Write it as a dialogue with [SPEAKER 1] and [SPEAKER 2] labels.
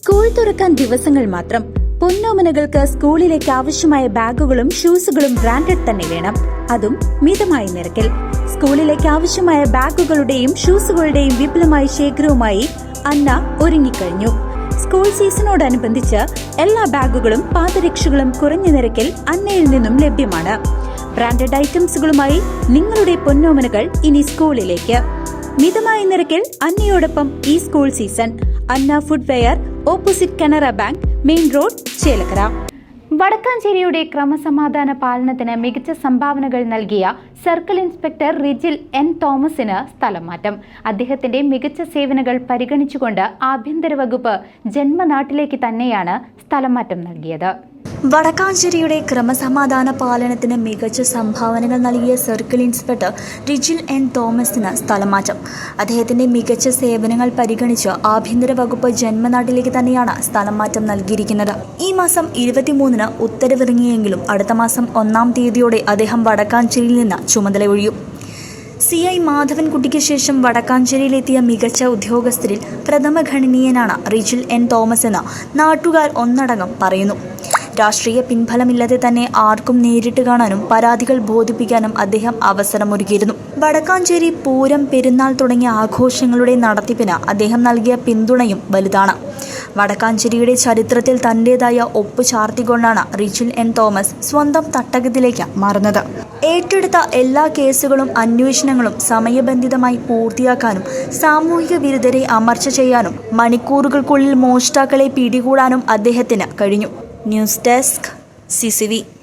[SPEAKER 1] School തുറക്കാൻ ദിവസങ്ങൾ മാത്രം. പൊന്നോമനകൾക്ക് സ്കൂളിലേക്ക് ആവശ്യമായ ബാഗുകളും ഷൂസുകളും ബ്രാൻഡഡ് തന്നെ വേണം, അതും മിതമായ നിരക്കിൽ. സ്കൂളിലേക്ക് ആവശ്യമായ ബാഗുകളുടെയും ഷൂസുകളുടെയും വിപുലമായ ശേഖരവുമായി അന്ന ഒരുങ്ങിക്കഴിഞ്ഞു. സ്കൂൾ സീസണോടനുബന്ധിച്ച് എല്ലാ ബാഗുകളും പാദരക്ഷകളും കുറഞ്ഞ നിരക്കിൽ അന്നയിൽ നിന്നും ലഭ്യമാണ്. ബ്രാൻഡഡ് ഐറ്റംസുകളുമായി നിങ്ങളുടെ പൊന്നോമനകൾ ഇനി സ്കൂളിലേക്ക്. മിതമായ നിരക്കിൽ അന്നയോടൊപ്പം ഈ school season. Anna footwear, opposite Canara bank, main road, Chelakkara. വടക്കാഞ്ചേരിയുടെ ക്രമസമാധാന പാലനത്തിന് മികച്ച സംഭാവനകൾ നൽകിയ സർക്കിൾ ഇൻസ്പെക്ടർ റിജിൽ എൻ തോമസിന് സ്ഥലം മാറ്റം. അദ്ദേഹത്തിന്റെ മികച്ച സേവനങ്ങൾ പരിഗണിച്ചുകൊണ്ട് ആഭ്യന്തര വകുപ്പ് ജന്മനാട്ടിലേക്ക് തന്നെയാണ് സ്ഥലം മാറ്റം നൽകിയത്.
[SPEAKER 2] വടക്കാഞ്ചേരിയുടെ ക്രമസമാധാന പാലനത്തിന് മികച്ച സംഭാവനകൾ നൽകിയ സർക്കിൾ ഇൻസ്പെക്ടർ റിജിൽ എൻ തോമസിന് സ്ഥലം മാറ്റം. അദ്ദേഹത്തിന്റെ മികച്ച സേവനങ്ങൾ പരിഗണിച്ച് ആഭ്യന്തര വകുപ്പ് ജന്മനാട്ടിലേക്ക് തന്നെയാണ് സ്ഥലം മാറ്റം നൽകിയിരിക്കുന്നത്. ഈ മാസം 23-ന് ഉത്തരവിറങ്ങിയെങ്കിലും അടുത്ത മാസം 1-ാം തീയതിയോടെ അദ്ദേഹം വടക്കാഞ്ചേരിയിൽ നിന്ന് ചുമതല ഒഴിയും. CI മാധവൻകുട്ടിക്ക് ശേഷം വടക്കാഞ്ചേരിയിലെത്തിയ മികച്ച ഉദ്യോഗസ്ഥരിൽ പ്രഥമ ഖണ്ഡനീയനാണ് റിജിൽ എൻ തോമസ് എന്ന് നാട്ടുകാർ ഒന്നടങ്കം പറയുന്നു. രാഷ്ട്രീയ പിൻബലമില്ലാതെ തന്നെ ആർക്കും നേരിട്ട് കാണാനും പരാതികൾ ബോധിപ്പിക്കാനും അദ്ദേഹം അവസരമൊരുക്കിയിരുന്നു. വടക്കാഞ്ചേരി പൂരം, പെരുന്നാൾ തുടങ്ങിയ ആഘോഷങ്ങളുടെ നടത്തിപ്പിന് അദ്ദേഹം നൽകിയ പിന്തുണയും വലുതാണ്. വടക്കാഞ്ചേരിയുടെ ചരിത്രത്തിൽ തന്റേതായ ഒപ്പ് ചാർത്തിക്കൊണ്ടാണ് റിജിൽ എൻ തോമസ് സ്വന്തം തട്ടകത്തിലേക്ക് മാറുന്നത്. ഏറ്റെടുത്ത എല്ലാ കേസുകളും അന്വേഷണങ്ങളും സമയബന്ധിതമായി പൂർത്തിയാക്കാനും സാമൂഹിക വിരുദ്ധരെ അമർച്ച ചെയ്യാനും മണിക്കൂറുകൾക്കുള്ളിൽ മോഷ്ടാക്കളെ പിടികൂടാനും അദ്ദേഹത്തിന് കഴിഞ്ഞു. News desk CCV.